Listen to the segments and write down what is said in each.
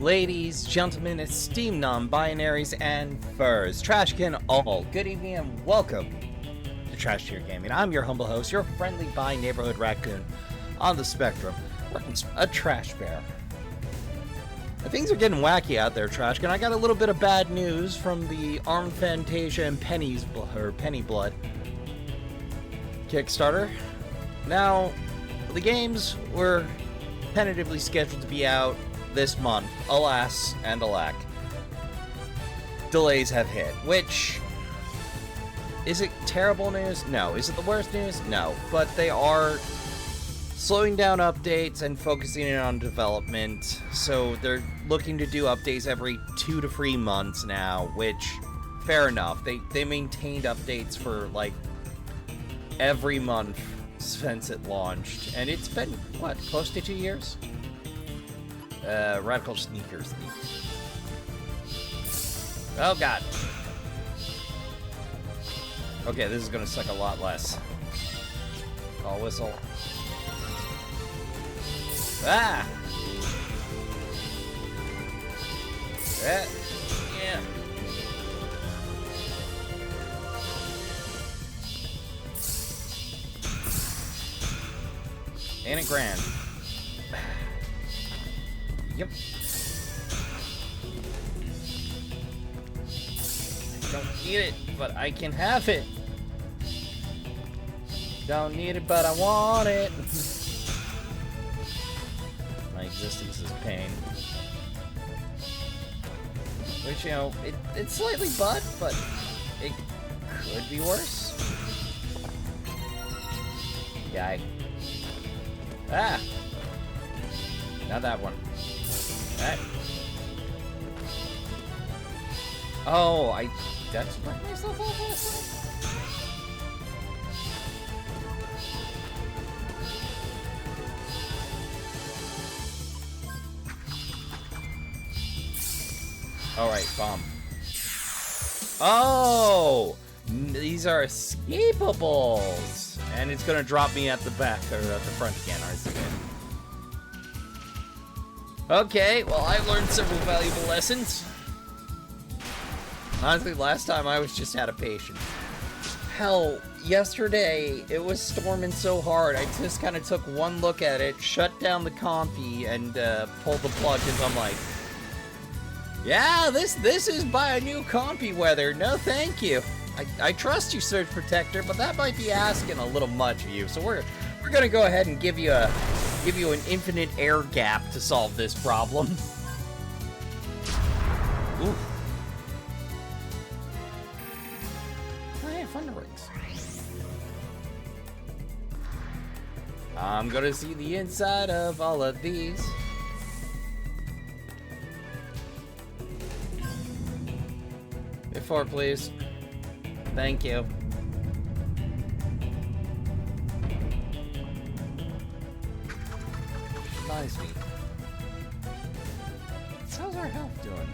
Ladies, gentlemen, esteemed non-binaries, and furs, Trashkin all, good evening and welcome to Trash Tier Gaming. I'm your humble host, your friendly bi-neighborhood raccoon on the spectrum, a trash bear. Things are getting wacky out there, Trashkin. I got a little bit of bad news from the Arm Fantasia and Penny Blood Kickstarter. Now, the games were tentatively scheduled to be out this month. Alas and alack, delays have hit, which, is it terrible news? No. Is it the worst news? No. But they are slowing down updates and focusing in on development, so they're looking to do updates every 2 to 3 months now, which, fair enough. They maintained updates for, like, every month since it launched, and it's been, what, close to 2 years? Radical sneakers. Oh god. Okay, this is gonna suck a lot less. Call whistle. Ah! Yeah. Ain't it grand? Yep. I don't need it, but I can have it. Don't need it, but I want it. My existence is pain. Which, you know, it's slightly butt, but it could be worse. Guy. Ah! Not that one. That. Oh, I let myself off last time. Alright, bomb. Oh! These are escapables! And it's gonna drop me at the back, or at the front again, I see it. Okay, well, I've learned several valuable lessons. Honestly, last time I was just out of patience. Hell, yesterday, it was storming so hard, I just kind of took one look at it, shut down the compy, and pulled the plug, because I'm like, yeah, this is by a new compy weather, no thank you. I trust you, Surge Protector, but that might be asking a little much of you, so we're gonna go ahead and give you an infinite air gap to solve this problem. Ooh. Oh, yeah, Thunder Rings. I'm gonna see the inside of all of these. Before, please. Thank you. Reminds me. How's our health doing?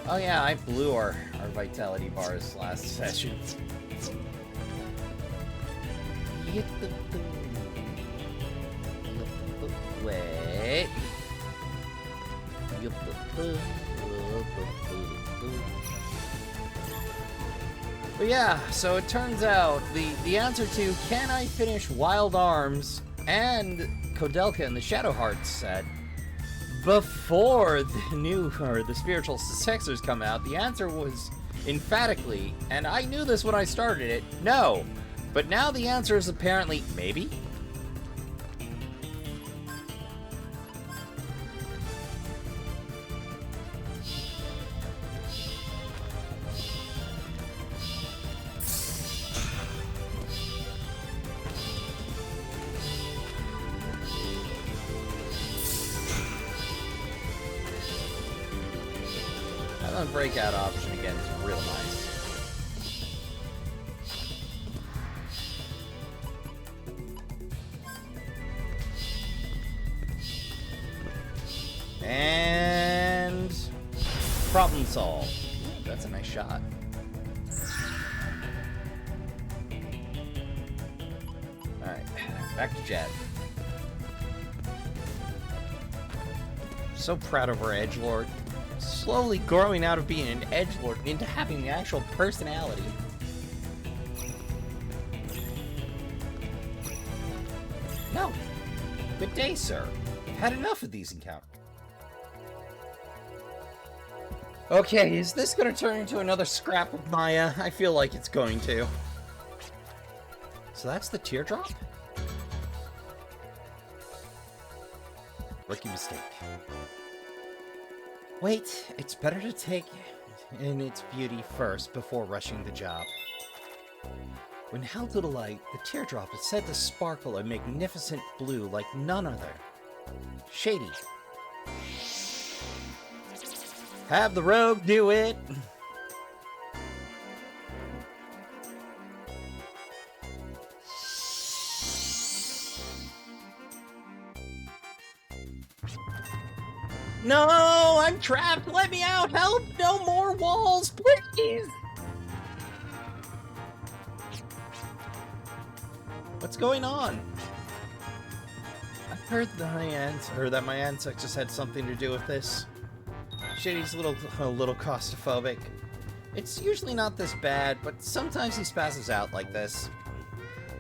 Oh yeah, I blew our vitality bars last session. Wait. But yeah, so it turns out the answer to can I finish Wild Arms and Kodelka in the Shadow Hearts set before the spiritual successors come out, the answer was emphatically, and I knew this when I started it, no. But now the answer is apparently maybe. That breakout option again is real nice. And problem solved. That's a nice shot. Alright. Back to Jet. So proud of our edgelord. Slowly growing out of being an edgelord into having the actual personality. No. Good day, sir. I've had enough of these encounters. Okay, is this going to turn into another scrap with Maya? I feel like it's going to. So that's the teardrop? Rookie mistake. Wait, it's better to take in its beauty first before rushing the job. When held to the light, the teardrop is said to sparkle a magnificent blue like none other. Shady. Have the rogue do it! No! I'm trapped! Let me out! Help! No more walls! Please! What's going on? I've heard that my ancestors had something to do with this. Shady's a little claustrophobic. It's usually not this bad, but sometimes he spasses out like this.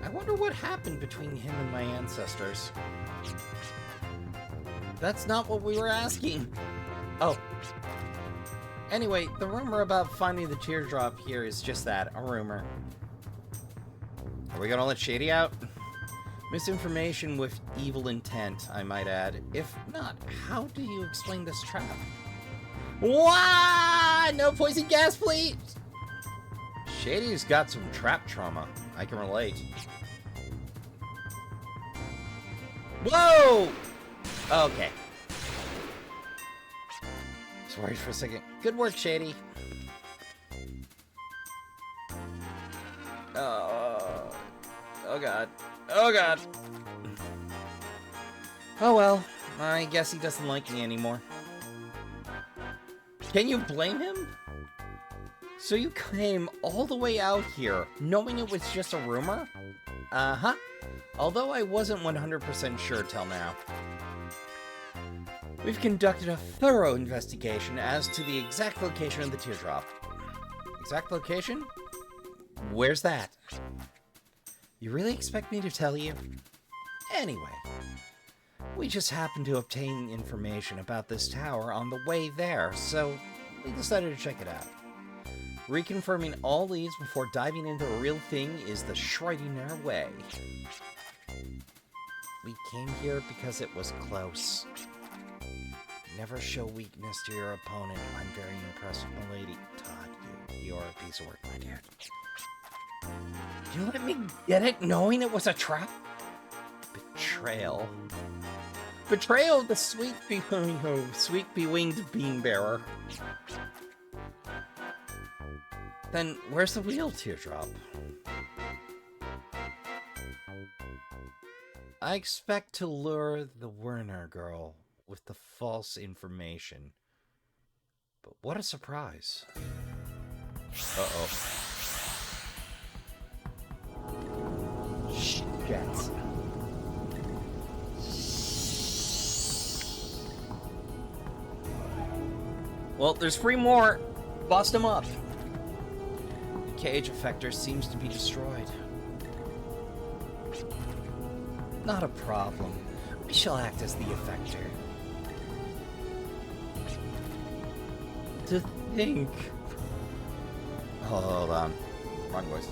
I wonder what happened between him and my ancestors. That's not what we were asking. Oh. Anyway, the rumor about finding the teardrop here is just that, a rumor. Are we gonna let Shady out? Misinformation with evil intent, I might add. If not, how do you explain this trap? Wah! No poison gas, please! Shady's got some trap trauma. I can relate. Whoa! Okay. Just worried for a second. Good work, Shady. Oh god. Oh god. Oh well. I guess he doesn't like me anymore. Can you blame him? So you came all the way out here, knowing it was just a rumor? Uh-huh. Although I wasn't 100% sure till now. We've conducted a thorough investigation as to the exact location of the teardrop. Exact location? Where's that? You really expect me to tell you? Anyway, we just happened to obtain information about this tower on the way there, so we decided to check it out. Reconfirming all leads before diving into the real thing is the Schreidinger way. We came here because it was close. Never show weakness to your opponent. I'm very impressed with my lady. Todd, you're a piece of work, my dear. You let me get it knowing it was a trap? Betrayal. Betrayal of the sweet bewinged bean bearer. Then where's the real teardrop? I expect to lure the Werner girl with the false information. But what a surprise. Uh-oh. Shit. Well, there's 3 more. Bust them up. The cage effector seems to be destroyed. Not a problem. We shall act as the effector. To think... Oh, hold on. Wrong voice.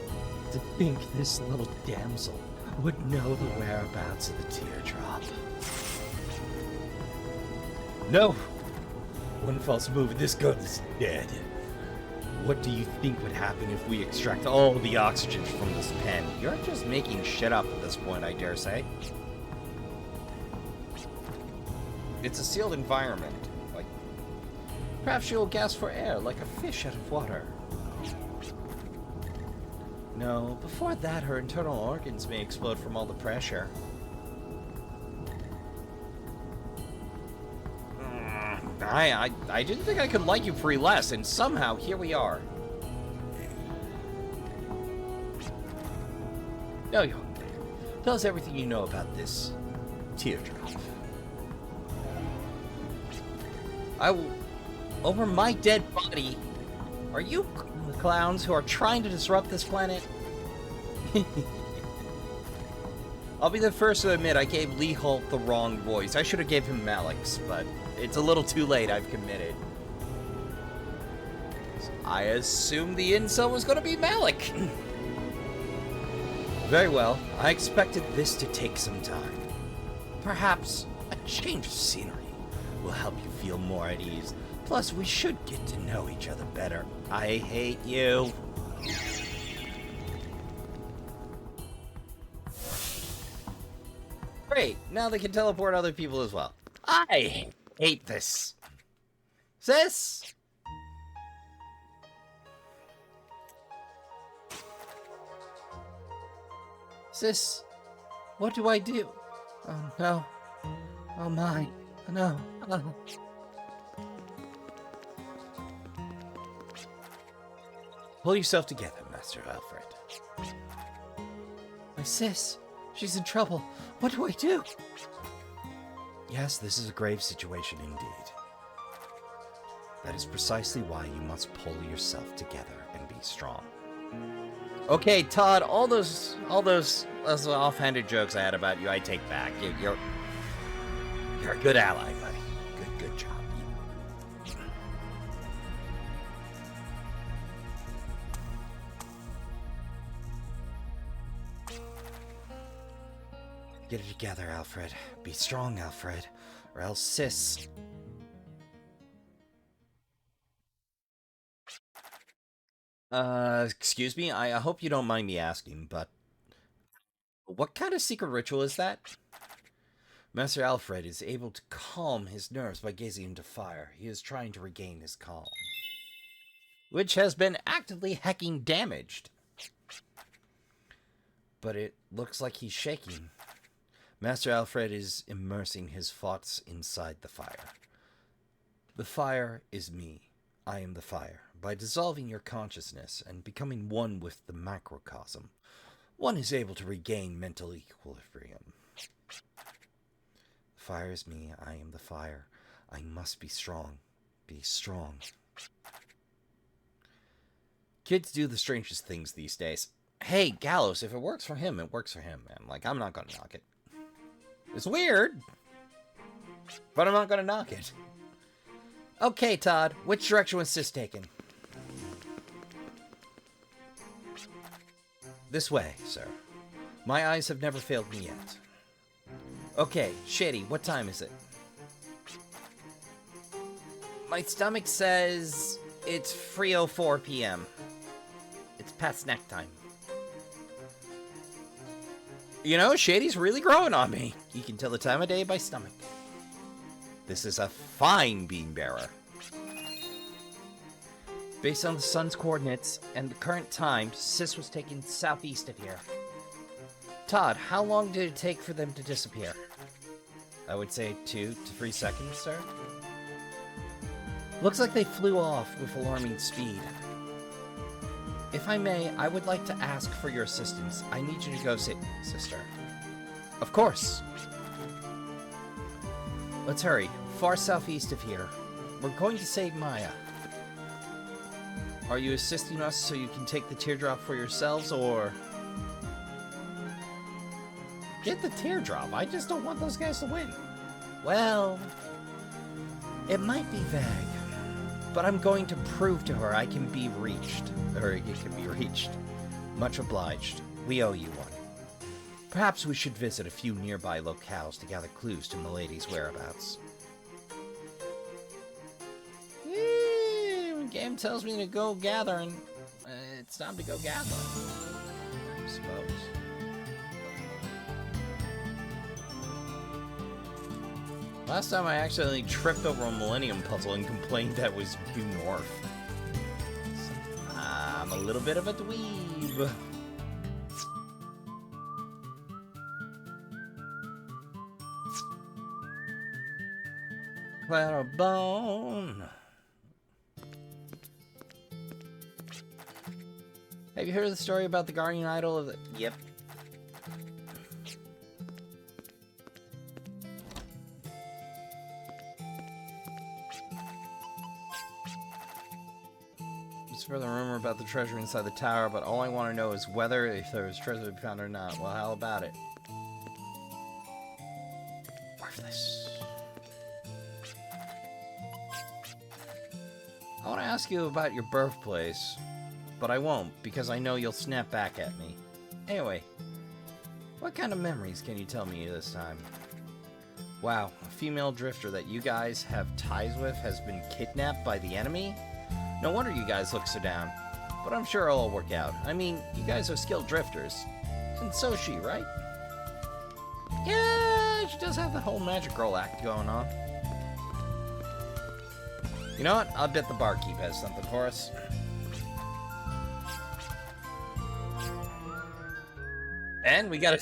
To think this little damsel would know the whereabouts of the teardrop. No! One false move and this gun is dead. What do you think would happen if we extract all the oxygen from this pen? You're just making shit up at this point, I dare say. It's a sealed environment. Like, perhaps she'll gasp for air like a fish out of water. No, before that, her internal organs may explode from all the pressure. I didn't think I could like you for less, and somehow here we are. No, Tell us everything you know about this teardrop. I will... Over my dead body? Are you the clowns who are trying to disrupt this planet? I'll be the first to admit I gave Lee Holt the wrong voice. I should have gave him Malik's, but it's a little too late. I've committed. I assumed the incel was going to be Malik. Very well. I expected this to take some time. Perhaps a change of scenery will help you feel more at ease. Plus, we should get to know each other better. I hate you. Great, now they can teleport other people as well. I hate this. Sis? Sis, what do I do? Oh no. Oh my. No. Oh. Pull yourself together, Master Alfred. My sis, she's in trouble. What do I do? Yes, this is a grave situation indeed. That is precisely why you must pull yourself together and be strong. Okay, Todd, all those offhanded jokes I had about you, I take back. You're a good ally, buddy. Good job. Get it together, Alfred. Be strong, Alfred, or else sis. Excuse me? I hope you don't mind me asking, but what kind of secret ritual is that? Master Alfred is able to calm his nerves by gazing into fire. He is trying to regain his calm, which has been actively hecking damaged. But it looks like he's shaking. Master Alfred is immersing his thoughts inside the fire. The fire is me. I am the fire. By dissolving your consciousness and becoming one with the macrocosm, one is able to regain mental equilibrium. The fire is me. I am the fire. I must be strong. Be strong. Kids do the strangest things these days. Hey, Gallows, if it works for him, it works for him, man. Like, I'm not gonna knock it. It's weird, but I'm not gonna knock it. Okay, Todd, which direction was Sis taking? This way, sir. My eyes have never failed me yet. Okay, Shady, what time is it? My stomach says it's 3:04 p.m. It's past snack time. You know, Shady's really growing on me. You can tell the time of day by stomach. This is a fine bean bearer. Based on the sun's coordinates and the current time, Sis was taken southeast of here. Todd, how long did it take for them to disappear? I would say 2 to 3 seconds, sir. Looks like they flew off with alarming speed. If I may, I would like to ask for your assistance. I need you to go sit, sister. Of course. Let's hurry. Far southeast of here. We're going to save Maya. Are you assisting us so you can take the teardrop for yourselves, or... Get the teardrop. I just don't want those guys to win. Well, it might be vague, but I'm going to prove to her I can be reached. Or it can be reached. Much obliged. We owe you one. Perhaps we should visit a few nearby locales to gather clues to Milady's whereabouts. When game tells me to go gathering, it's time to go gather, I suppose. Last time I accidentally tripped over a Millennium puzzle and complained that was due north. I'm a little bit of a dweeb. Clarabone. Have you heard the story about the guardian idol of the... Yep. spread the rumor about the treasure inside the tower, but all I want to know is whether if there was treasure to be found or not. Well, how about it? Worthless. I want to ask you about your birthplace, but I won't, because I know you'll snap back at me. Anyway, what kind of memories can you tell me this time? Wow, a female drifter that you guys have ties with has been kidnapped by the enemy? No wonder you guys look so down. But I'm sure it'll all work out. I mean, you guys are skilled drifters. And so's she, right? Yeah, she does have the whole magic girl act going on. You know what? I'll bet the barkeep has something for us. And we gotta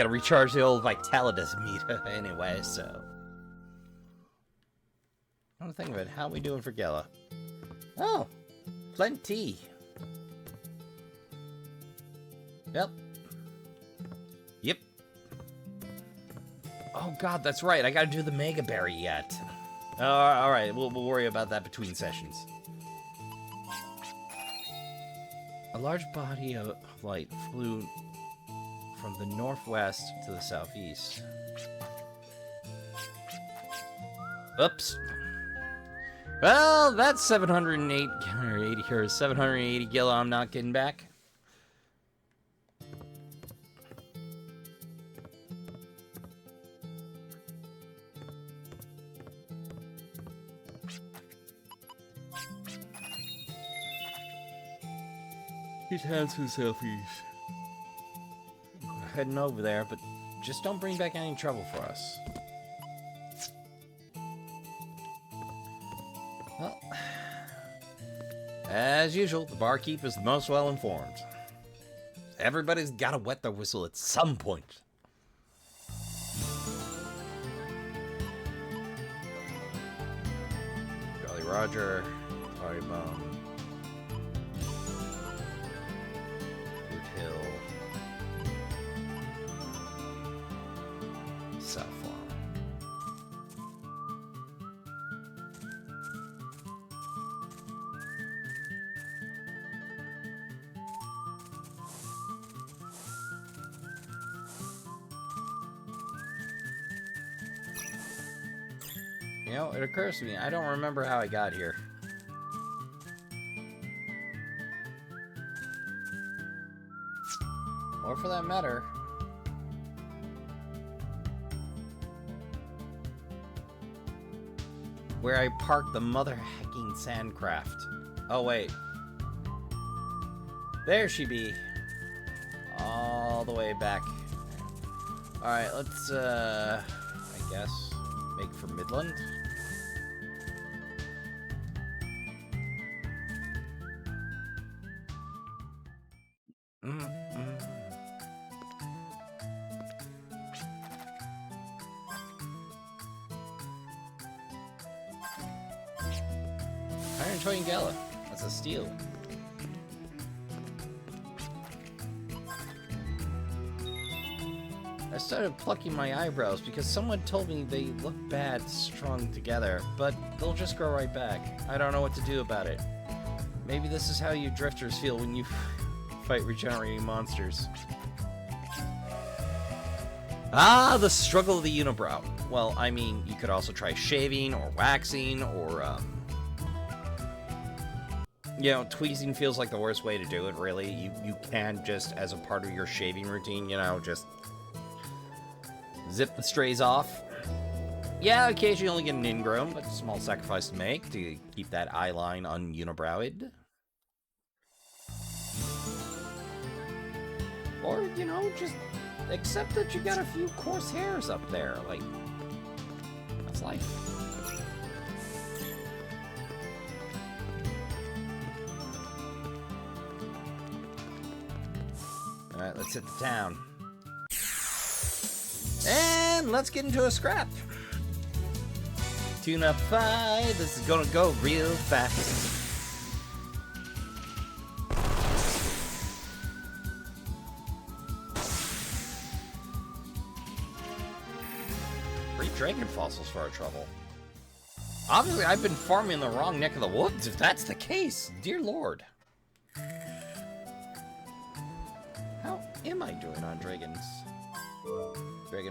recharge the old Vitalitas meter anyway, so. I don't think of it. How are we doing for Gela? Oh, plenty. Yep. Oh god, that's right. I gotta do the Mega Berry yet. Alright, we'll worry about that between sessions. A large body of light flew from the northwest to the southeast. Oops. Well, that's 708 or 80 or 780 gil I'm not getting back. He's heading to the southeast. Heading over there, but just don't bring back any trouble for us. Well, as usual, the barkeep is the most well-informed. Everybody's gotta wet their whistle at some point. Jolly Roger, Party Bomb. South Farm. You know, it occurs to me, I don't remember how I got here. Or for that matter, where I parked the mother-hacking sandcraft. Oh, wait. There she be. All the way back. Alright, let's, I guess, make for Midland. Iron Gala. That's a steal. I started plucking my eyebrows because someone told me they look bad strung together, but they'll just grow right back. I don't know what to do about it. Maybe this is how you drifters feel when you fight regenerating monsters. Ah, the struggle of the unibrow. Well, I mean, you could also try shaving or waxing or, you know, tweezing feels like the worst way to do it, really. You can just, as a part of your shaving routine, you know, just zip the strays off. Yeah, occasionally get an ingrown, but a small sacrifice to make to keep that eye line ununibrowed. Or, you know, just accept that you got a few coarse hairs up there. Like, that's life. Alright, let's hit the town. And let's get into a scrap. Tune up 5. This is gonna go real fast. Free dragon fossils for our trouble. Obviously, I've been farming in the wrong neck of the woods, if that's the case. Dear Lord. How am I doing on dragon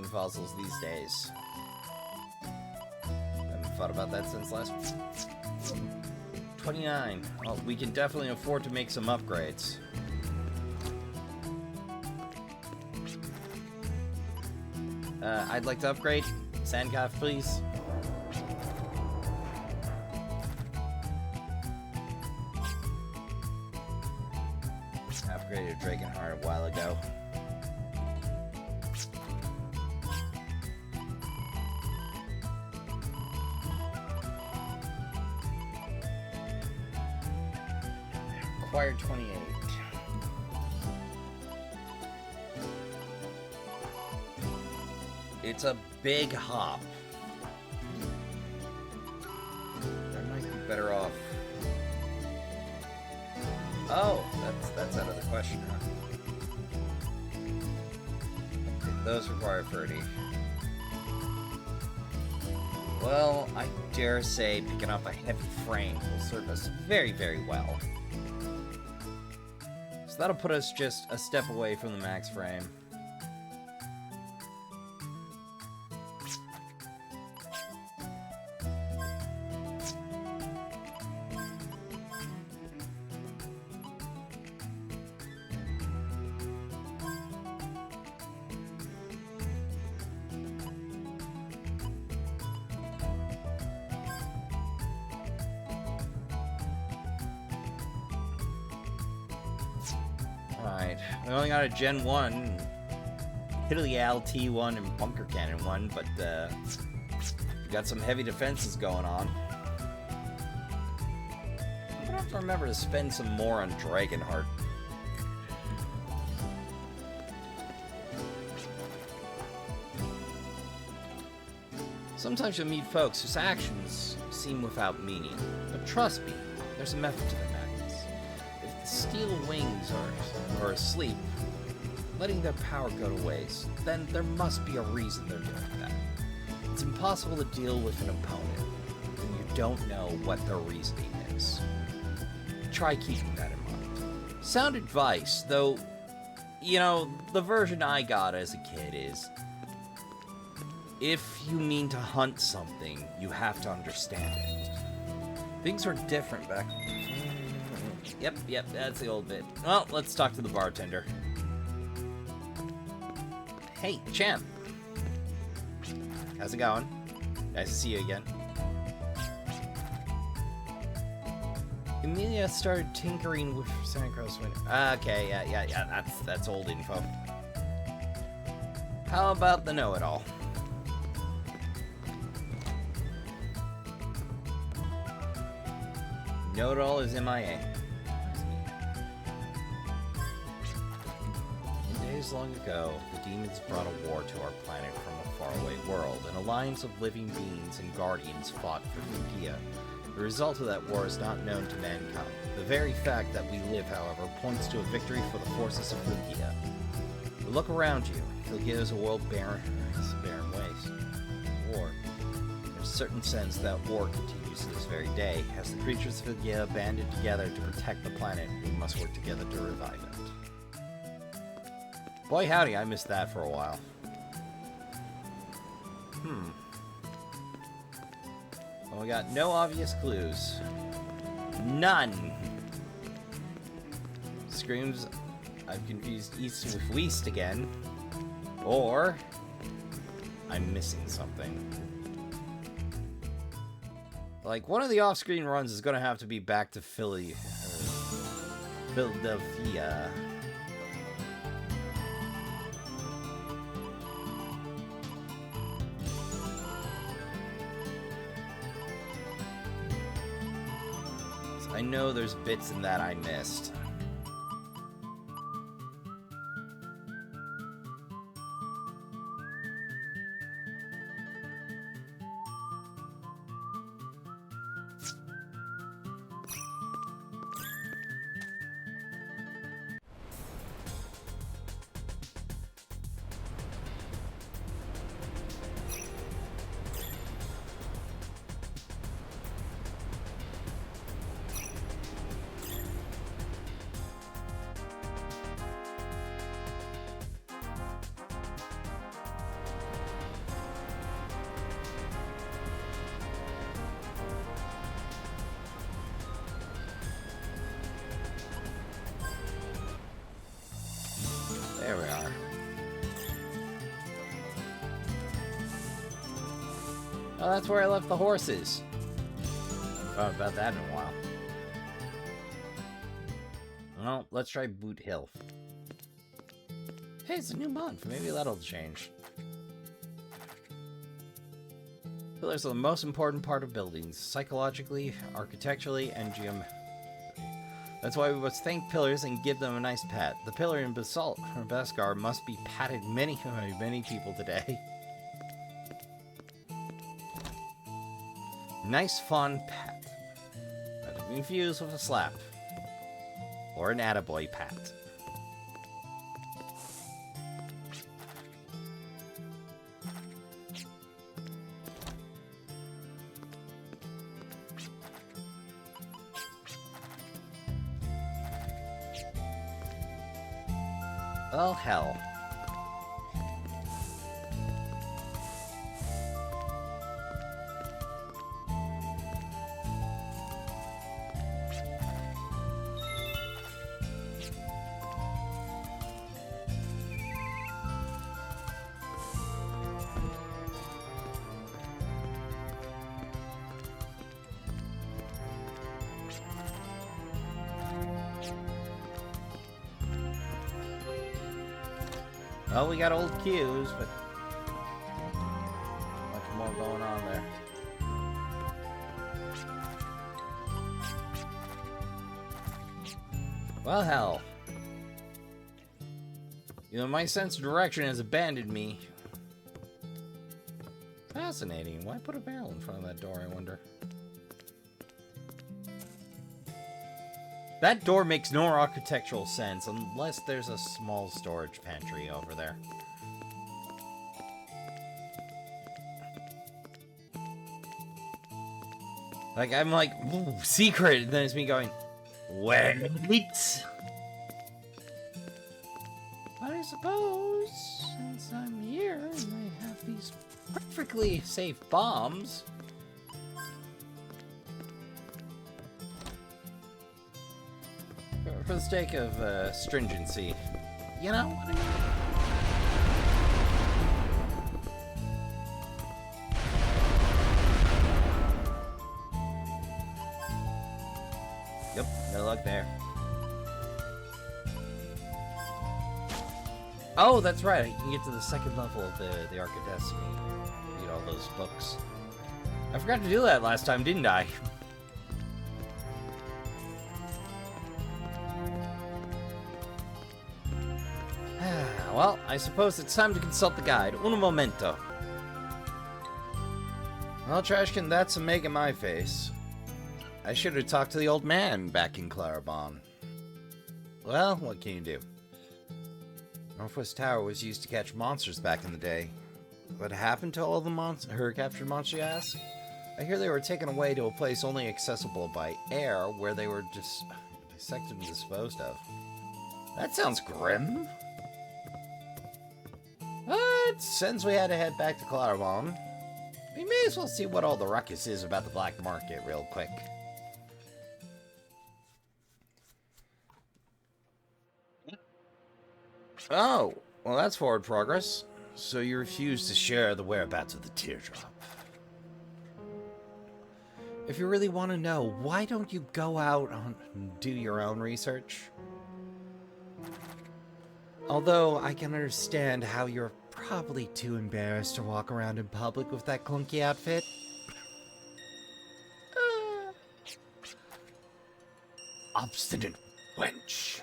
fossils these days? I haven't thought about that since last... 29. Well, we can definitely afford to make some upgrades. I'd like to upgrade. Sandcalf, please. Upgraded Dragonheart a while ago. Acquired 28. It's a big hop. I might be better off. Oh, that's out of the question, huh? Okay, those require 30. Well, I dare say picking up a heavy frame will serve us very, very well. So that'll put us just a step away from the max frame. Alright, we only got a Gen 1, Hilial T1, and Bunker Cannon 1, but we got some heavy defenses going on. I'm gonna have to remember to spend some more on Dragonheart. Sometimes you'll meet folks whose actions seem without meaning, but trust me, there's a method to their madness. If the steel wings are asleep, letting their power go to waste, then there must be a reason they're doing that. It's impossible to deal with an opponent when you don't know what their reasoning is. Try keeping that in mind. Sound advice, though, you know, the version I got as a kid is, if you mean to hunt something, you have to understand it. Things were different back... Yep, that's the old bit. Well, let's talk to the bartender. Hey, champ. How's it going? Nice to see you again. Emilia started tinkering with Sandcrow's window. Okay, yeah, that's old info. How about the know-it-all? Know-it-all is MIA. Days long ago, the demons brought a war to our planet from a faraway world. An alliance of living beings and guardians fought for Philgia. The result of that war is not known to mankind. The very fact that we live, however, points to a victory for the forces of Philgia. But look around you. Philgia is a world barren waste. War. In a certain sense, that war continues to this very day. As the creatures of Philgia banded together to protect the planet, we must work together to revive it. Boy howdy, I missed that for a while. Well, we got no obvious clues. None! Screams I've confused East with West again. Or I'm missing something. Like, one of the off-screen runs is gonna have to be back to Philadelphia. I know there's bits in that I missed. Oh, that's where I left the horses. I thought about that in a while. Well, let's try Boot Hill. Hey, it's a new month. Maybe that'll change. Pillars are the most important part of buildings, psychologically, architecturally, and geometrically. That's why we must thank pillars and give them a nice pat. The pillar in basalt or Beskar must be patted many people today. Nice, fun pat. Not to be confused with a slap. Or an attaboy pat. Well, hell. Well, we got old queues, but much more going on there. Well, hell. You know, my sense of direction has abandoned me. Fascinating. Why put a barrel in front of that door, I wonder? That door makes no architectural sense unless there's a small storage pantry over there. Like, I'm like, ooh, secret, and then it's me going, wait. But I suppose, since I'm here and I have these perfectly safe bombs... For the sake of stringency, you know what I mean? Yep, no luck there. Oh, that's right. You can get to the second level of the Arc of Destiny. Read all those books. I forgot to do that last time, didn't I? Well, I suppose it's time to consult the guide. Un momento. Well, Trashkin, that's a meg in my face. I should have talked to the old man back in Clarabon. Well, what can you do? Northwest Tower was used to catch monsters back in the day. What happened to all the captured monsters, you ask? I hear they were taken away to a place only accessible by air, where they were just dissected and disposed of. That sounds grim. But since we had to head back to Clarabon, we may as well see what all the ruckus is about the black market real quick. Oh, well that's forward progress. So you refuse to share the whereabouts of the teardrop. If you really want to know, why don't you go out and do your own research? Although I can understand how you're probably too embarrassed to walk around in public with that clunky outfit. Obstinate wench.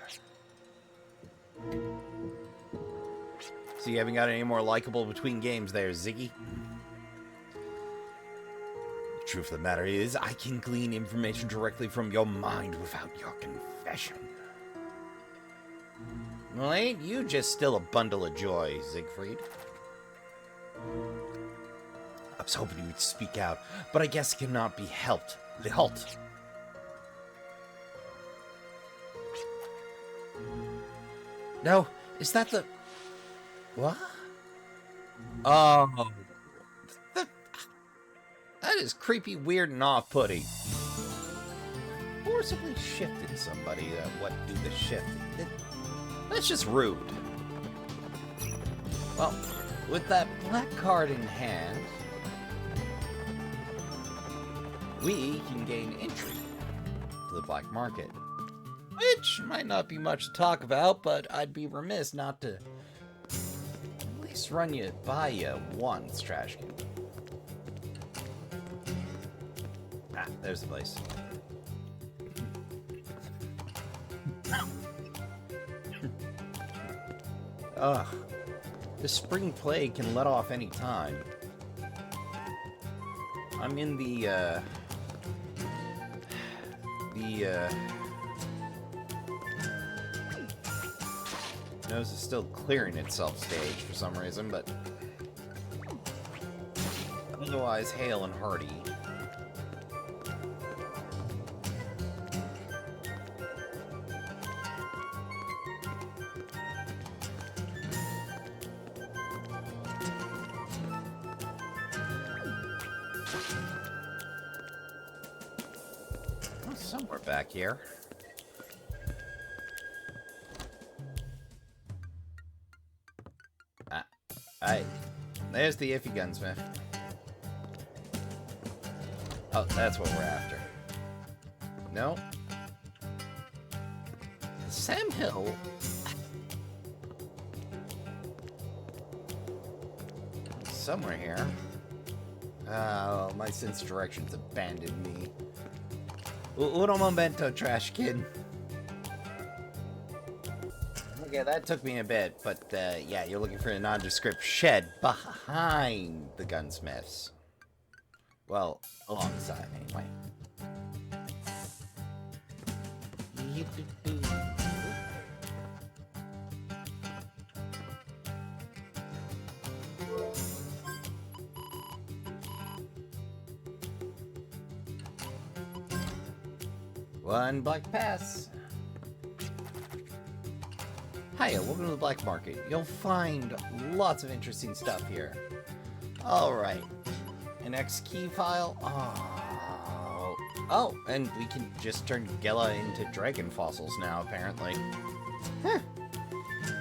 So you haven't got any more likable between games there, Ziggy? The truth of the matter is, I can glean information directly from your mind without your confession. Well, ain't you just still a bundle of joy, Siegfried? I was hoping you would speak out, but I guess it cannot be helped. The halt. No, is that the... What? Oh. That is creepy, weird, and off-putting. Forcibly shifted somebody what do the shift. That's just rude. Well, with that black card in hand, we can gain entry to the black market. Which might not be much to talk about, but I'd be remiss not to at least run you by you once, Trashkin. Ah, there's the place. Ugh. The spring plague can let off any time. I'm in the nose is still clearing itself stage for some reason, but otherwise hale and hearty. Somewhere back here. There's the iffy gunsmith. Oh, that's what we're after. No. Sam Hill. Somewhere here. Oh, my sense of direction's abandoned me. Uno momento, Trashkin. Okay, that took me a bit, but yeah, you're looking for a nondescript shed behind the gunsmiths. Well, alongside, anyway. One black pass. Hiya, welcome to the black market. You'll find lots of interesting stuff here. Alright. An X key file. Oh, and we can just turn Gela into dragon fossils now, apparently. Huh.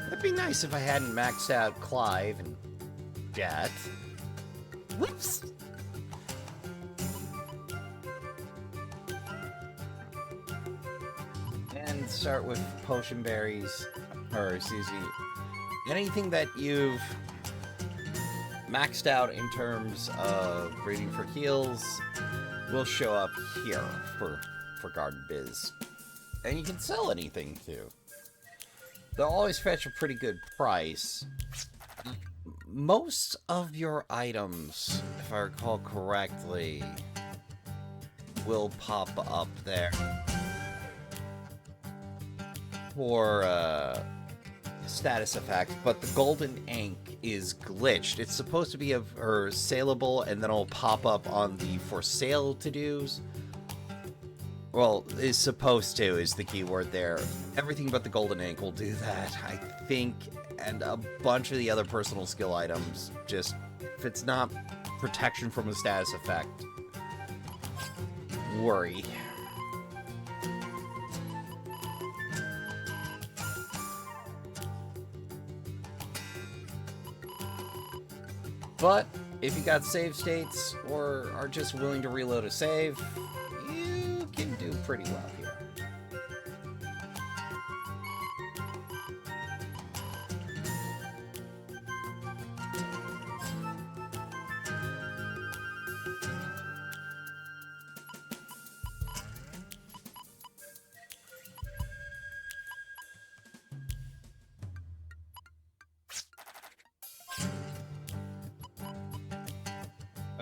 That'd be nice if I hadn't maxed out Clive and Jet. Whoops! And start with potion berries, or excuse me, anything that you've maxed out in terms of breeding for heals will show up here for Garden Biz. And you can sell anything too. They'll always fetch a pretty good price. Most of your items, if I recall correctly, will pop up there for status effect, but the golden ink is glitched. It's supposed to be saleable, and then it'll pop up on the for sale to-dos. Well, is supposed to is the keyword there. Everything but the golden ink will do that, I think, and a bunch of the other personal skill items. Just, if it's not protection from a status effect, worry. But if you got save states or are just willing to reload a save, you can do pretty well here.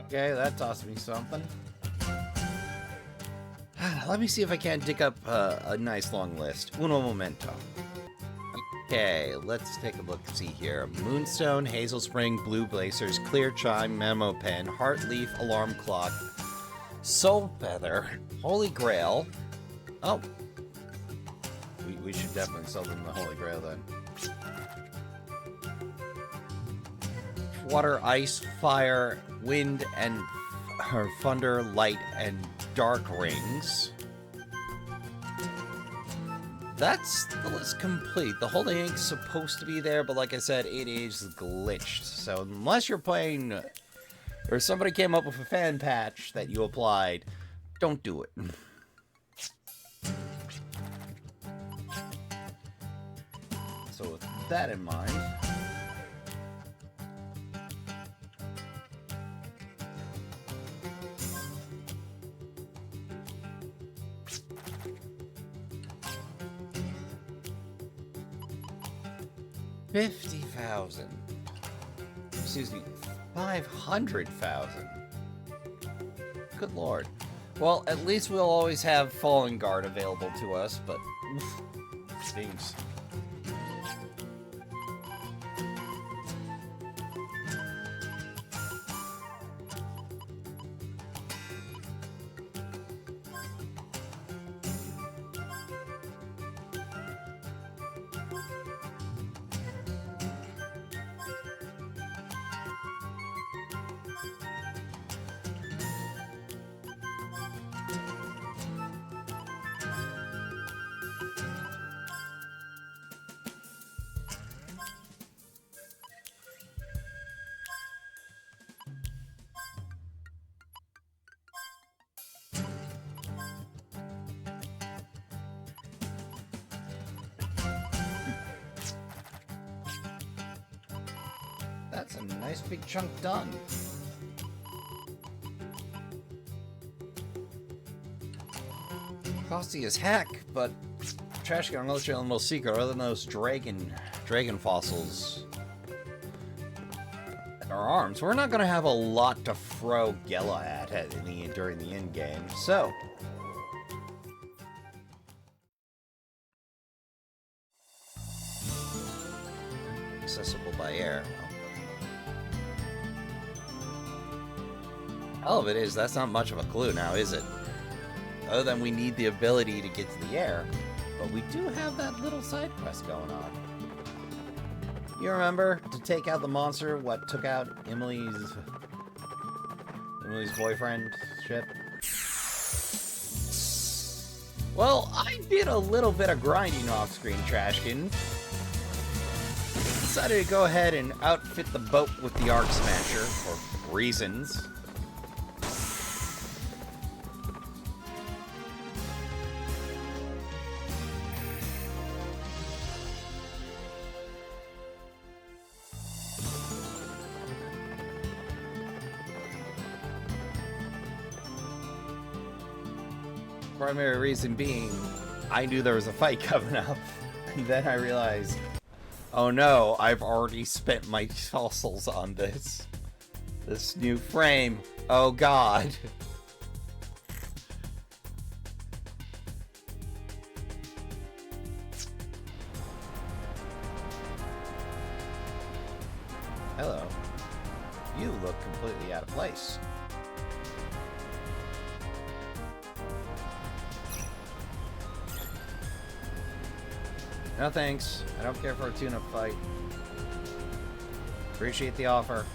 Okay, that tossed me something. Let me see if I can't dig up a nice long list. Uno momento. Okay, let's take a look-see here. Moonstone, Hazel Spring, Blue Blazers, Clear Chime, Memo Pen, Heartleaf, Alarm Clock, Soul Feather, Holy Grail. Oh. We should definitely sell them the Holy Grail then. Water, ice, fire, wind, and thunder, light, and dark rings. That's the list complete. The Holy Ink's supposed to be there, but like I said, it is glitched. So unless you're playing, or somebody came up with a fan patch that you applied, don't do it. So with that in mind... $50,000. Excuse me, 500,000. Good lord. Well, at least we'll always have Fallen Guard available to us, but stings. That's a nice big chunk done. Costly as heck, but Trashkin, I'm gonna let you in a little secret. Other than those dragon fossils and our arms, we're not gonna have a lot to throw Gela at during the end game. So accessible by air. Hell of it is, that's not much of a clue now, is it? Other than we need the ability to get to the air, but we do have that little side quest going on. You remember to take out the monster, what took out Emilia's boyfriend ship? Well, I did a little bit of grinding off screen, Trashkin. Decided to go ahead and outfit the boat with the Arc Smasher, for reasons. Primary reason being, I knew there was a fight coming up, and then I realized, oh no, I've already spent my fossils on this new frame. Oh god. Hello. You look completely out of place. No thanks. I don't care for a tune-up fight. Appreciate the offer.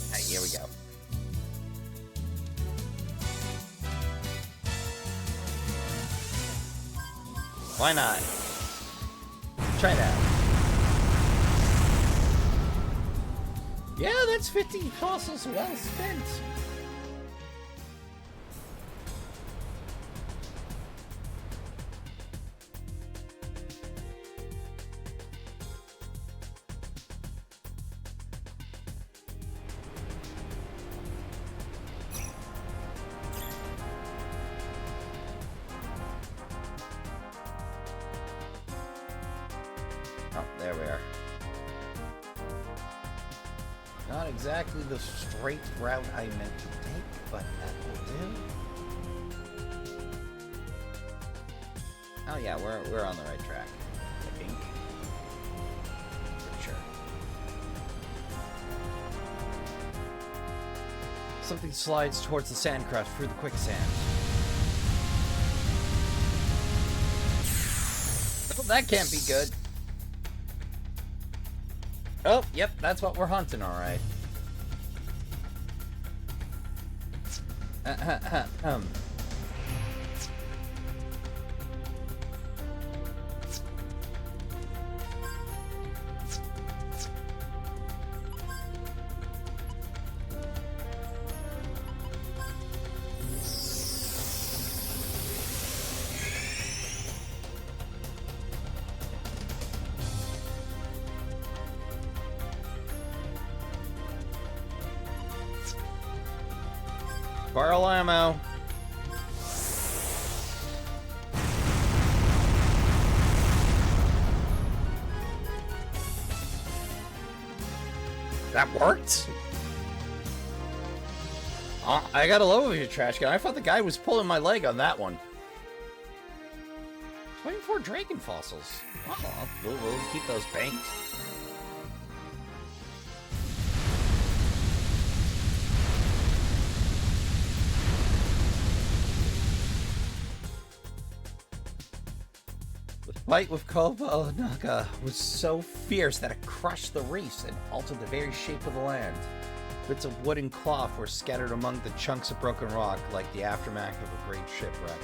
Alright, here we go. Why not? Try that. Yeah, that's 50 fossils well spent. Oh, there we are. Not exactly the straight route I meant to take, but that will do. Oh yeah, we're on the right track, I think. Pretty sure. Something slides towards the sandcraft through the quicksand. Well, that can't be good. Oh, yep, that's what we're hunting, alright. Barrel ammo. That worked? I got a low of your Trashkin. I thought the guy was pulling my leg on that one. 24 dragon fossils. Oh, we'll keep those banked. The fight with Kobo Naga was so fierce that it crushed the reefs and altered the very shape of the land. Bits of wood and cloth were scattered among the chunks of broken rock like the aftermath of a great shipwreck.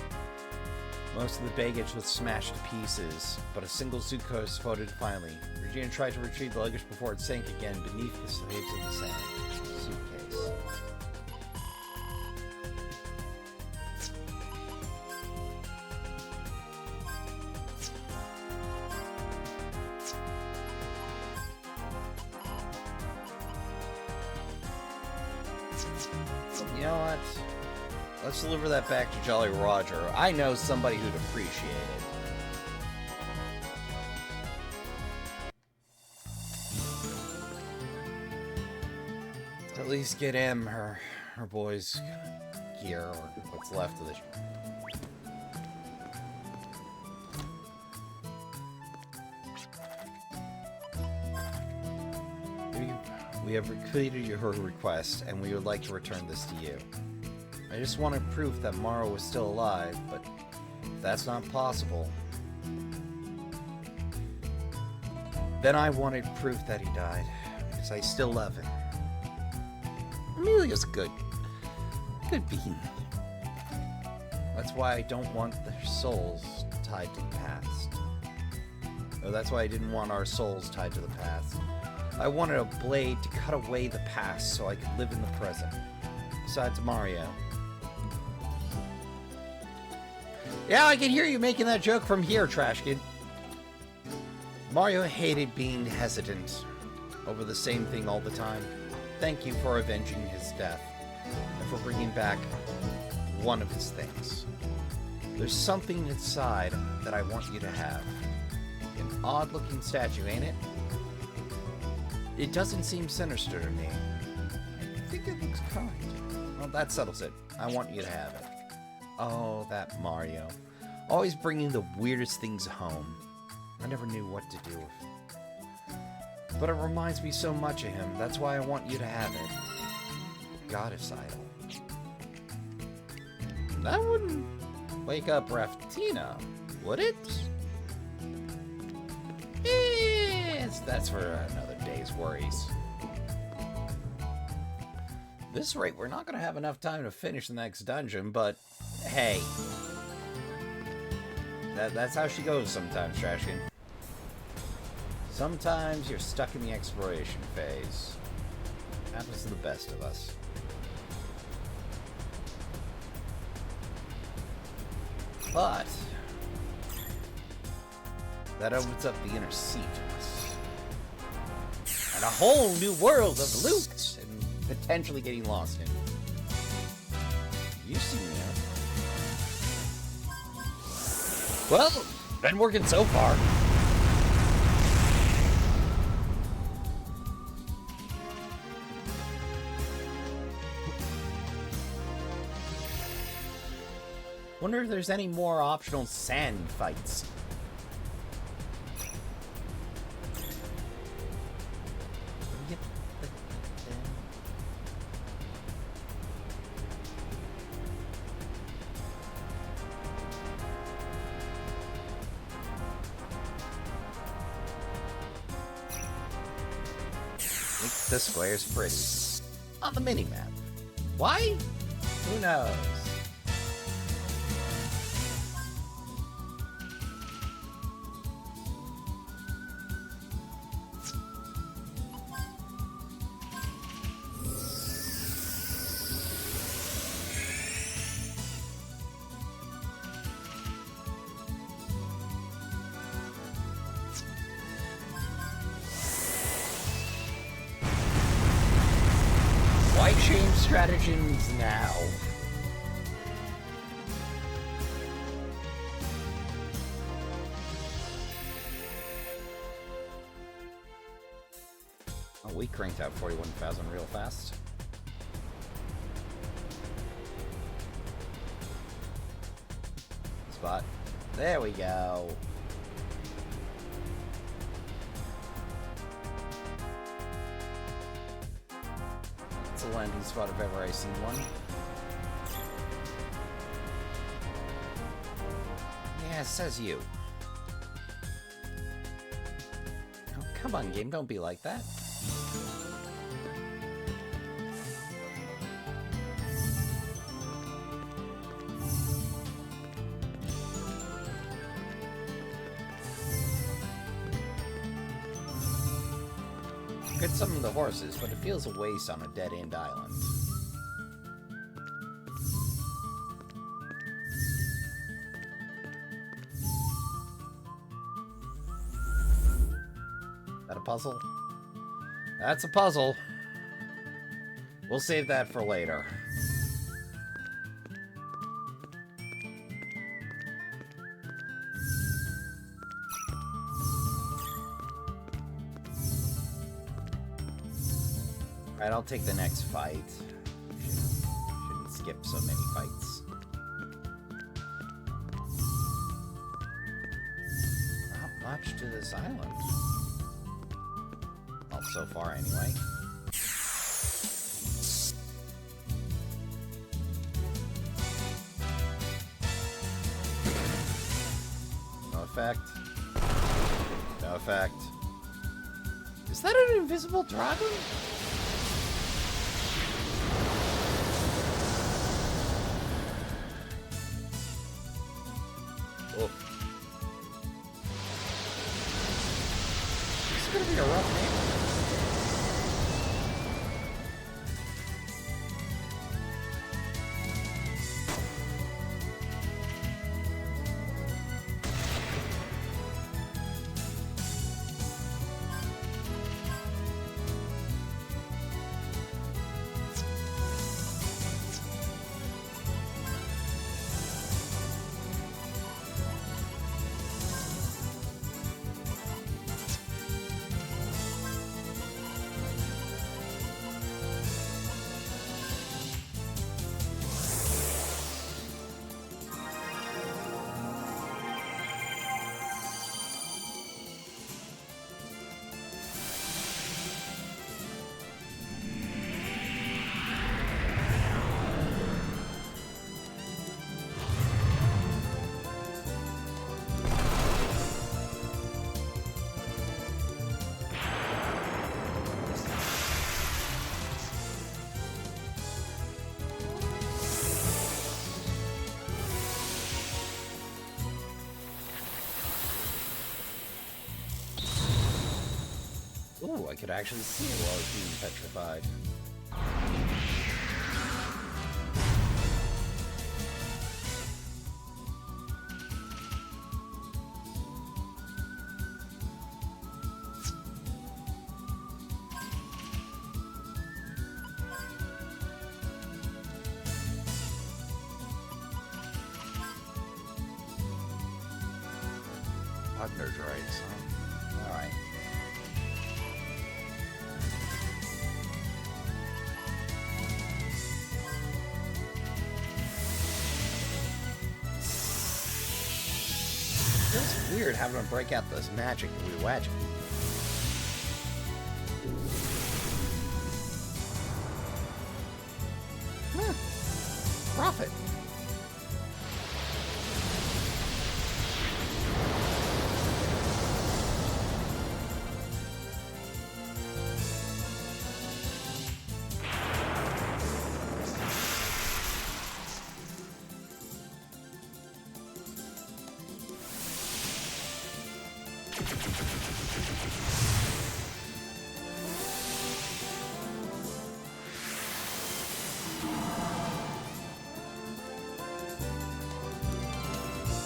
Most of the baggage was smashed to pieces, but a single suitcase floated finally. Regina tried to retrieve the luggage before it sank again beneath the waves of the sand. Suitcase. You know what? Let's deliver that back to Jolly Roger. I know somebody who'd appreciate it. At least get him her boy's gear, or what's left of the... We have completed your request, and we would like to return this to you. I just wanted proof that Morrow was still alive, but if that's not possible, then I wanted proof that he died, because I still love him. Emilia's good being. That's why I don't want their souls tied to the past. No, that's why I didn't want our souls tied to the past. I wanted a blade to cut away the past so I could live in the present. Besides Mario. Yeah, I can hear you making that joke from here, Trashkin. Mario hated being hesitant over the same thing all the time. Thank you for avenging his death and for bringing back one of his things. There's something inside that I want you to have. An odd-looking statue, ain't it? It doesn't seem sinister to me. I think it looks kind. Well, that settles it. I want you to have it. Oh, that Mario. Always bringing the weirdest things home. I never knew what to do with. But it reminds me so much of him. That's why I want you to have it. Goddess idol. That wouldn't wake up Raftina, would it? Yes, that's for another day's worries. This rate, we're not going to have enough time to finish the next dungeon, but hey. That's how she goes sometimes, Trashkin. Sometimes you're stuck in the exploration phase. Happens to the best of us. But that opens up the inner sea to us. And a whole new world of loot and potentially getting lost in. You see me now. Well, been working so far. Wonder if there's any more optional sand fights. The square's pretty. On the mini-map. Why? Who knows? Stratagems now. we cranked out 41,000 real fast. Spot. There we go. It's a landing spot if ever I've seen one. Yeah, says you. Oh, come on, game, don't be like that. Could summon the horses, but it feels a waste on a dead-end island. That a puzzle? That's a puzzle. We'll save that for later. Alright, I'll take the next fight. Shouldn't skip so many fights. Not much to this island. Well, so far anyway. No effect. No effect. Is that an invisible dragon? Oh. This is gonna be a rough game. Ooh, I could actually see it while I was being petrified. Partner droids, huh? Alright. Feels weird having to break out this magic that we watch. Profit.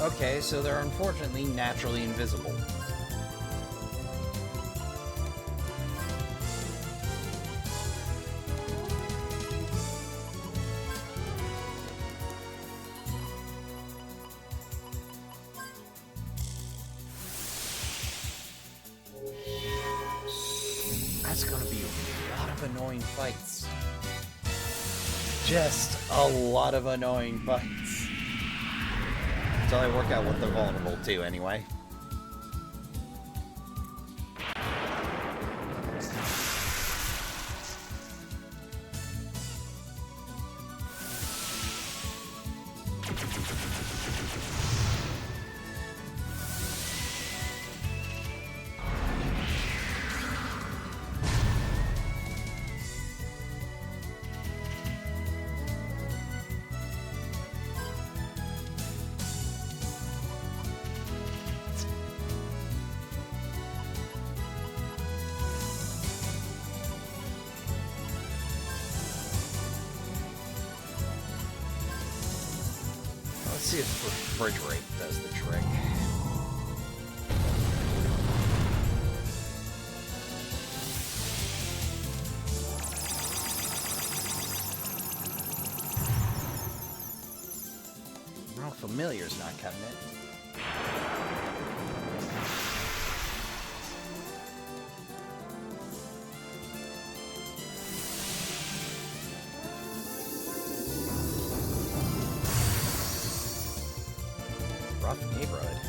Okay, so they're unfortunately naturally invisible. That's gonna be annoying fights. Just a lot of annoying fights. Until I work out what they're vulnerable to, anyway. Let's see if refrigerate does the trick. Well, familiar's not cutting it. Rough neighborhood.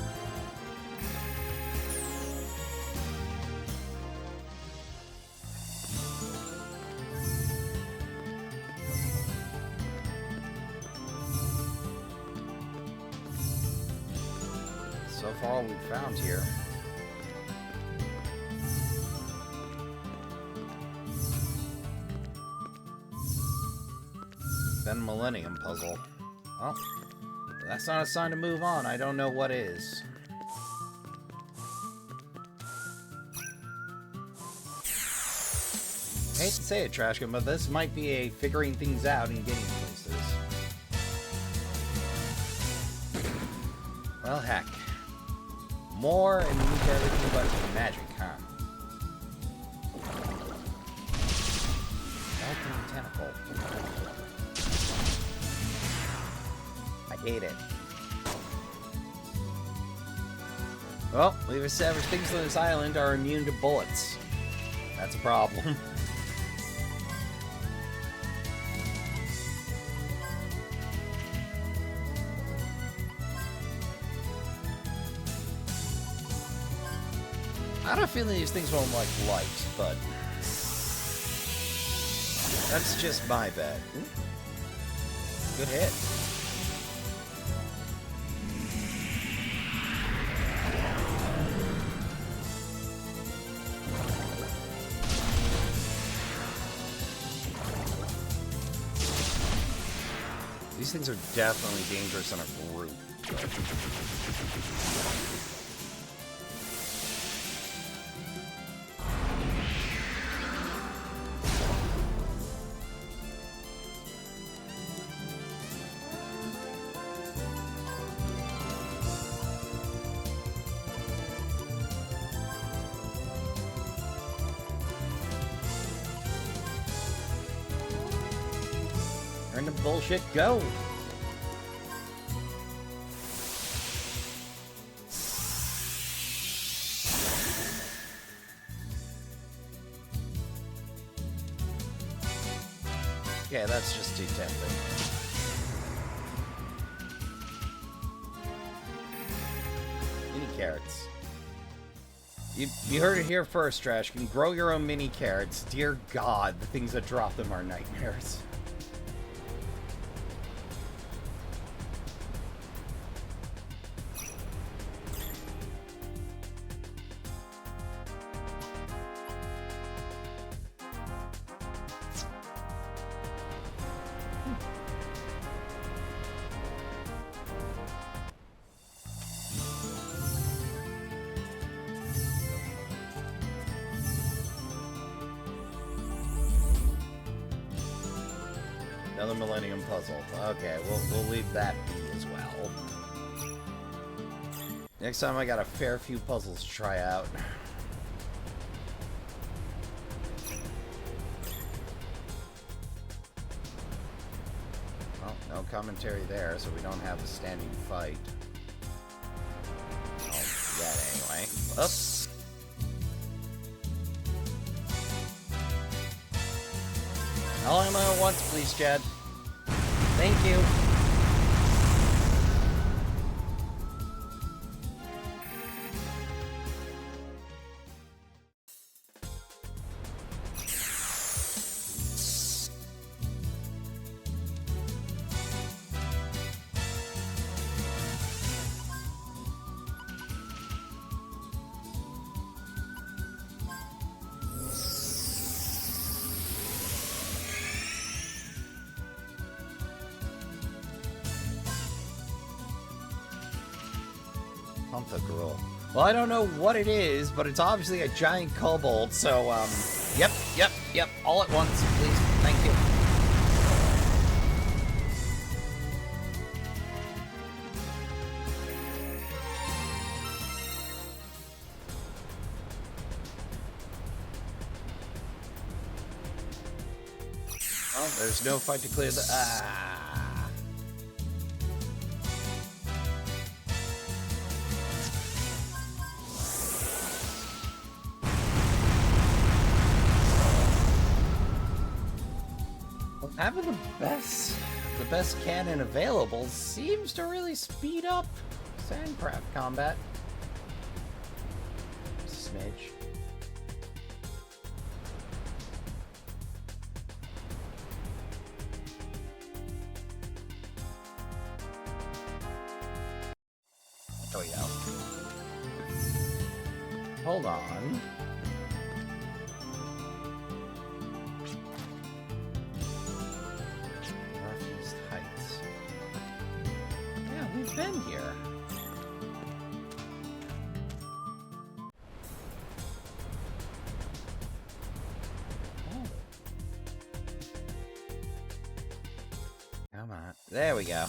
So far, all we've found here. Then Millennium Puzzle. Well, that's not a sign to move on. I don't know what is. I hate to say it, Trashkin, but this might be a figuring things out and getting places. Well, heck. More and you need everything but magic, huh? Melting tentacle. I hate it. Well, we've established things on this island are immune to bullets. That's a problem. I have a feeling these things won't like light, but that's just my bet. Ooh. Good hit. These things are definitely dangerous in a group. Turn the bullshit, go! Okay, that's just too tempting. Mini carrots. You heard it here first, Trashkin. Grow your own mini carrots. Dear God, the things that drop them are nightmares. Another Millennium Puzzle. Okay, we'll leave that be as well. Next time I got a fair few puzzles to try out. Well, no commentary there, so we don't have a standing fight. Oh, that anyway. Oops. All ammo at once, please, Chad. Thank you. Girl. Well, I don't know what it is, but it's obviously a giant kobold, so, yep, all at once, please, thank you. Well, there's no fight to clear the, having the best cannon available seems to really speed up sandcraft combat. Smidge. Oh yeah. Hold on. Been here. Oh. Come on. There we go.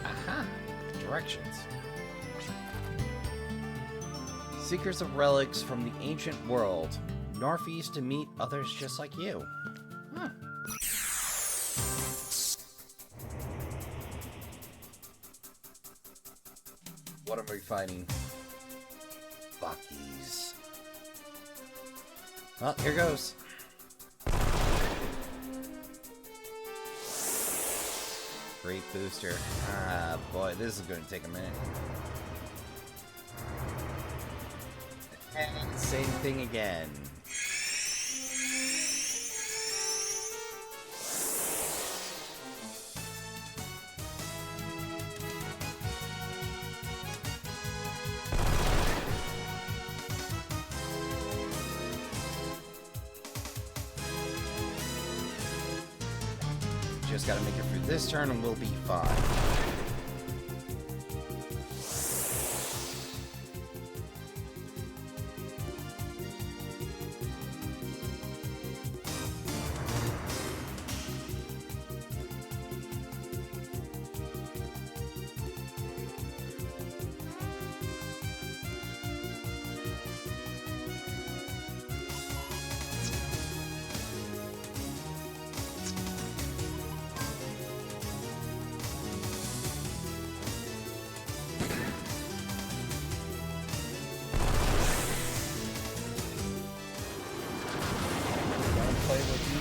Aha! Directions. Seekers of relics from the ancient world. Northeast to meet others just like you. Huh. What am we fighting? Buckies. Well, here goes. Great booster. Ah, boy, this is going to take a minute. And same thing again. Just gotta make it through this turn and we'll be fine.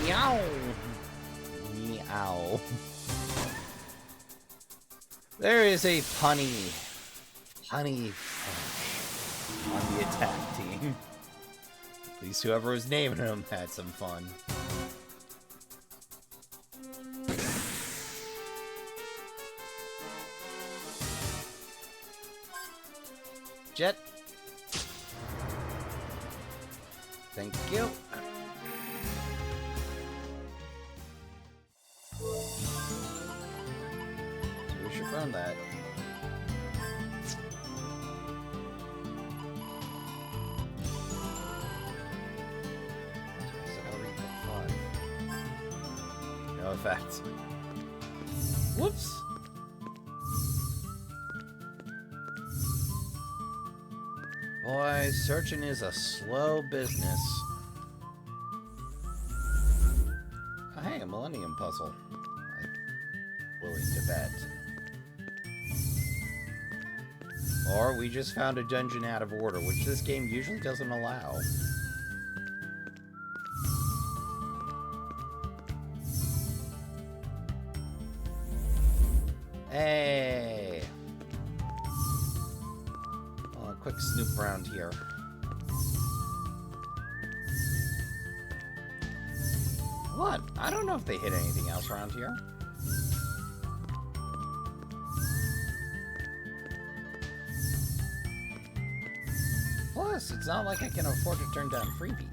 Meow! Meow. There is a punny on the attack team. At least whoever was naming him had some fun. Jet. Thank you. So we should run that. No effect. Whoops. Boy, searching is a slow business. Oh, hey, a Millennium Puzzle. I'm willing to bet. Or we just found a dungeon out of order, which this game usually doesn't allow. Hey! Oh, a quick snoop around here. What? I don't know if they hit anything else around here. Plus, it's not like I can afford to turn down freebies.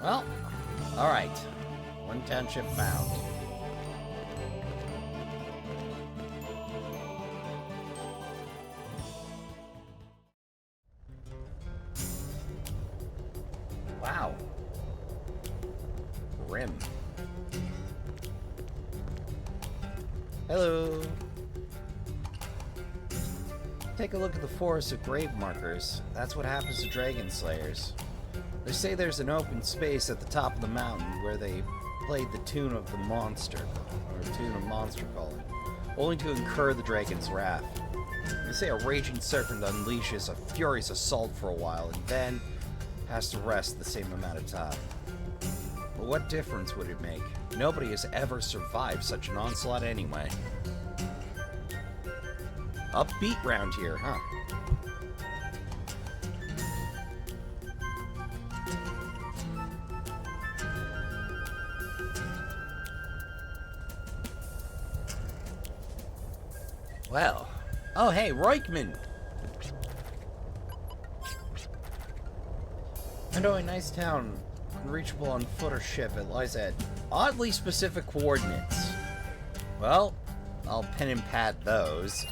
Well, alright. One township found. Wow. Rim. Hello. Take a look at the forest of grave markers. That's what happens to dragonslayers. They say there's an open space at the top of the mountain where they played the tune of the monster, or tune of monster calling, only to incur the dragon's wrath. They say a raging serpent unleashes a furious assault for a while and then has to rest the same amount of time. But what difference would it make? Nobody has ever survived such an onslaught anyway. Upbeat round here, huh? Well. Oh, hey, Roikman! I know a nice town, unreachable on foot or ship. It lies at oddly specific coordinates. Well, I'll pen and pad those.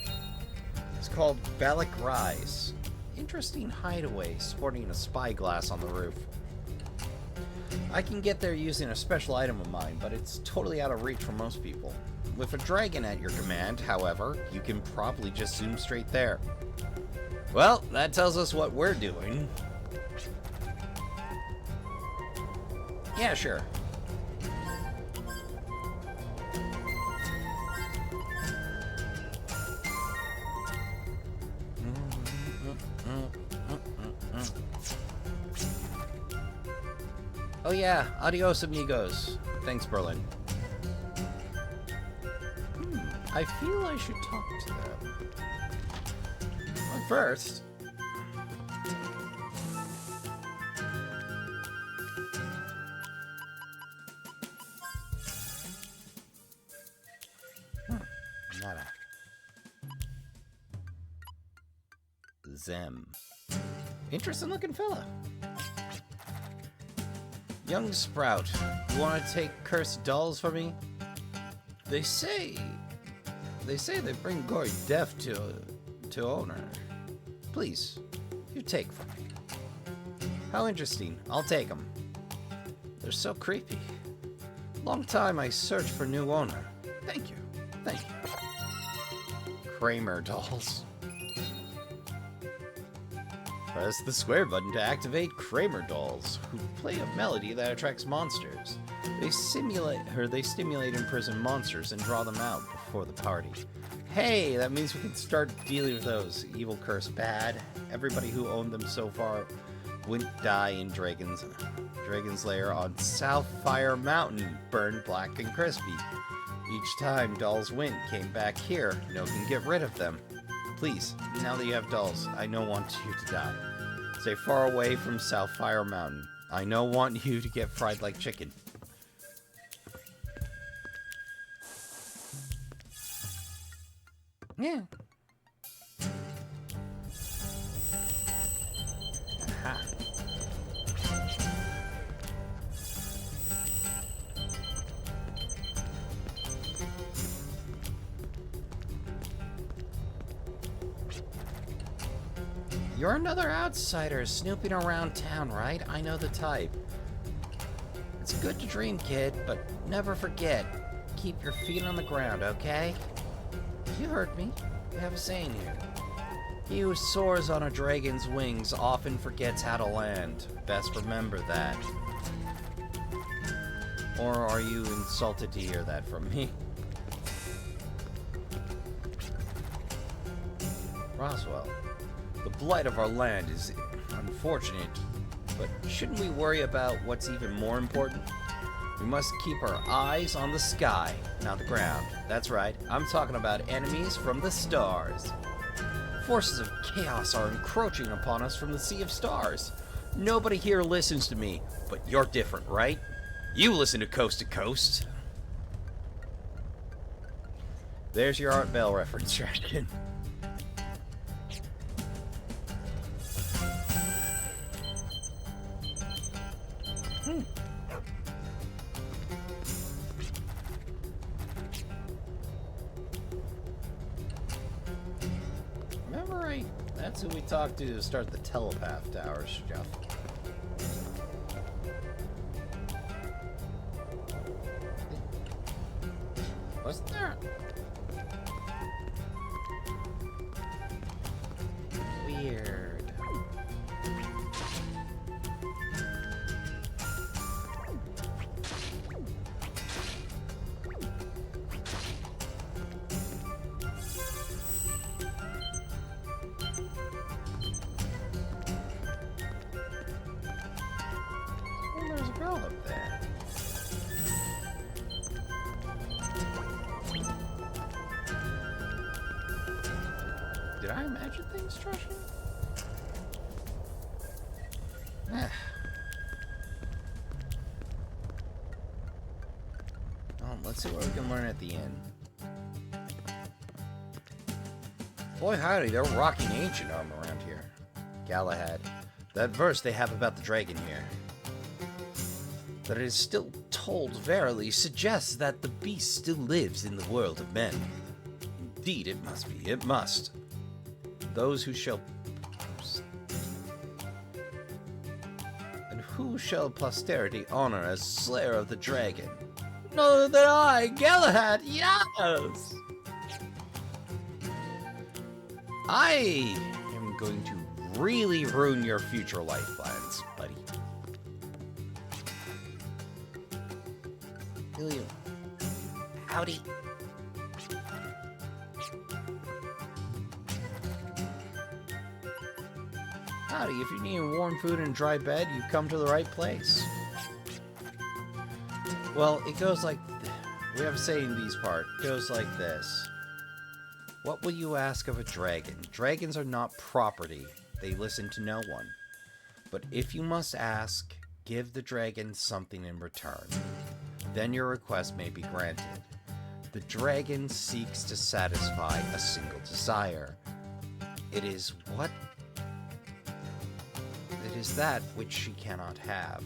It's called Balak Rise. Interesting hideaway sporting a spyglass on the roof. I can get there using a special item of mine, but it's totally out of reach for most people. With a dragon at your command, however, you can probably just zoom straight there. Well, that tells us what we're doing. Yeah, sure. Oh yeah, adios amigos. Thanks, Berlin. I feel I should talk to them. But first... Nada. Zem. Interesting looking fella. Young Sprout, you want to take cursed dolls for me? They say they bring gory death to owner. Please, you take from me. How interesting. I'll take them. They're so creepy. Long time I searched for new owner. Thank you. Thank you. Kramer dolls. Press the square button to activate Kramer dolls, who play a melody that attracts monsters. They stimulate imprisoned monsters and draw them out before the party. Hey, that means we can start dealing with those. Evil curse bad. Everybody who owned them so far wouldn't die in Dragonslayer on Southfire Mountain, burned black and crispy. Each time dolls went, came back here. No one can get rid of them. Please, now that you have dolls, I don't want you to die. Stay far away from Southfire Mountain. I don't want you to get fried like chicken. Yeah. Aha. You're another outsider snooping around town, right? I know the type. It's good to dream, kid, but never forget. Keep your feet on the ground, okay? You heard me. We have a saying here. He who soars on a dragon's wings often forgets how to land. Best remember that. Or are you insulted to hear that from me? Roswell, the blight of our land is unfortunate, but shouldn't we worry about what's even more important? We must keep our eyes on the sky, not the ground. That's right, I'm talking about enemies from the stars. Forces of chaos are encroaching upon us from the sea of stars. Nobody here listens to me, but you're different, right? You listen to Coast to Coast. There's your Art Bell reference, Trashkin. That's who we talked to start the telepath tower stuff. Wasn't there? Weird. Did I imagine things, Trashkin? Well, let's see what we can learn at the end. Boy, howdy, they're rocking ancient armor around here. Galahad, that verse they have about the dragon here, that it is still told verily, suggests that the beast still lives in the world of men. Indeed, it must be, it must. Those who shall... And who shall posterity honor as slayer of the dragon? No, that I, Galahad, yes! I am going to really ruin your future life plans, buddy. Emilia. Howdy. Howdy, if you need warm food and dry bed, you've come to the right place. Well, it goes like... We have a saying in these parts. It goes like this. What will you ask of a dragon? Dragons are not property. They listen to no one. But if you must ask, give the dragon something in return. Then your request may be granted. The dragon seeks to satisfy a single desire. It is what... It is that which she cannot have.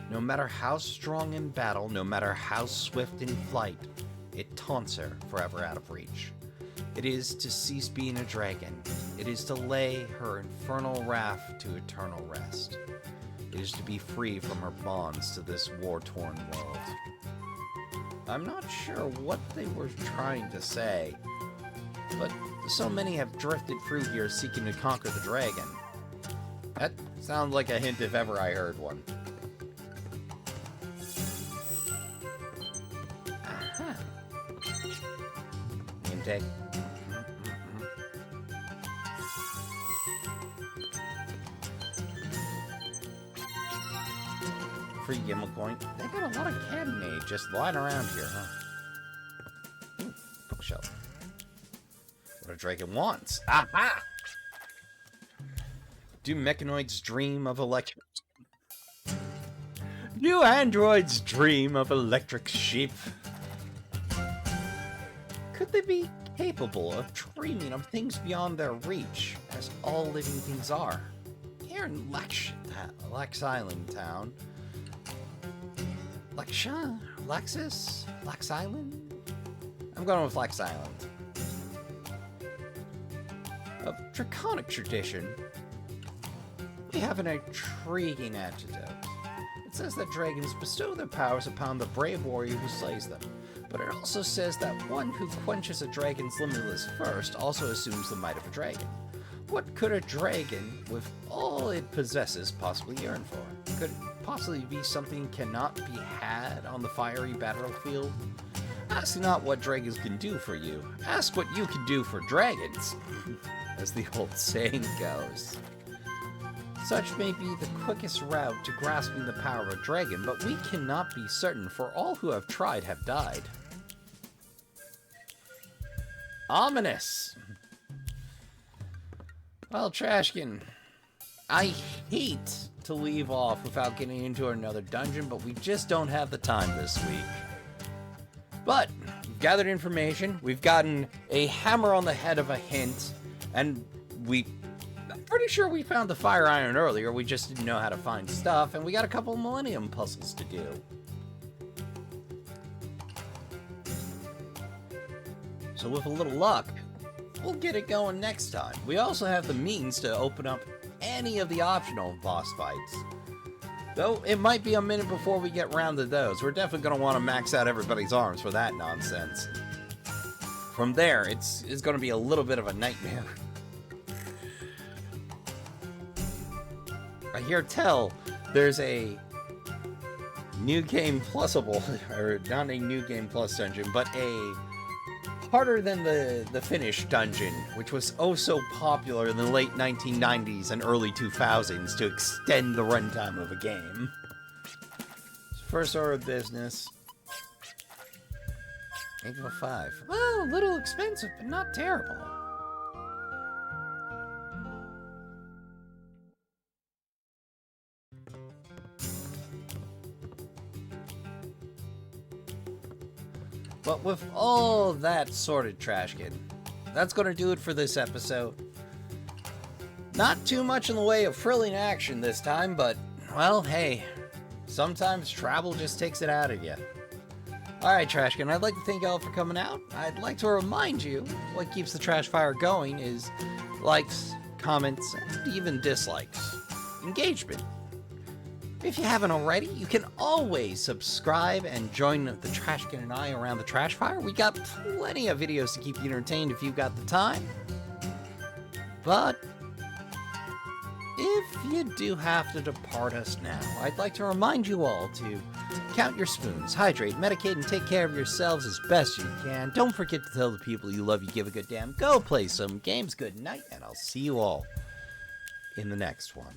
No matter how strong in battle, no matter how swift in flight, it taunts her forever out of reach. It is to cease being a dragon. It is to lay her infernal wrath to eternal rest. It is to be free from her bonds to this war-torn world. I'm not sure what they were trying to say, but so many have drifted through here seeking to conquer the dragon. That sounds like a hint if ever I heard one. Aha. Intake. Free Gimel coin. They got a lot of cabinet just lying around here, huh? Ooh, bookshelf. What a dragon wants. Aha! Do mechanoids dream of electric... Do androids dream of electric sheep? Could they be capable of dreaming of things beyond their reach, as all living things are? Here in Laxisland town... Laxisland? I'm going with Laxisland. Of draconic tradition, we have an intriguing antidote. It says that dragons bestow their powers upon the brave warrior who slays them, but it also says that one who quenches a dragon's limitless thirst also assumes the might of a dragon. What could a dragon, with all it possesses, possibly yearn for? Could it possibly be something cannot be had on the fiery battlefield? Ask not what dragons can do for you. Ask what you can do for dragons, as the old saying goes. Such may be the quickest route to grasping the power of a dragon, but we cannot be certain, for all who have tried have died. Ominous! Well, Trashkin, I hate to leave off without getting into another dungeon, but we just don't have the time this week. But, we've gathered information, we've gotten a hammer on the head of a hint, and I'm pretty sure we found the fire iron earlier, we just didn't know how to find stuff, and we got a couple Millennium puzzles to do. So with a little luck, we'll get it going next time. We also have the means to open up any of the optional boss fights. Though, it might be a minute before we get round to those. We're definitely going to want to max out everybody's arms for that nonsense. From there, it's going to be a little bit of a nightmare. I hear tell there's a new game plusable, or not a new game plus dungeon, but a harder than the Finnish dungeon, which was oh so popular in the late 1990s and early 2000s to extend the runtime of a game. First order of business. 8 of 5. Well, a little expensive, but not terrible. But with all that sorted, Trashkin, that's going to do it for this episode. Not too much in the way of thrilling action this time, but, well, hey, sometimes travel just takes it out of you. Alright, Trashkin, I'd like to thank you all for coming out. I'd like to remind you what keeps the trash fire going is likes, comments, and even dislikes. Engagement. If you haven't already, you can always subscribe and join the Trashkin and I around the trash fire. We got plenty of videos to keep you entertained if you've got the time. But if you do have to depart us now, I'd like to remind you all to count your spoons, hydrate, medicate, and take care of yourselves as best you can. Don't forget to tell the people you love you give a good damn. Go play some games. Good night, and I'll see you all in the next one.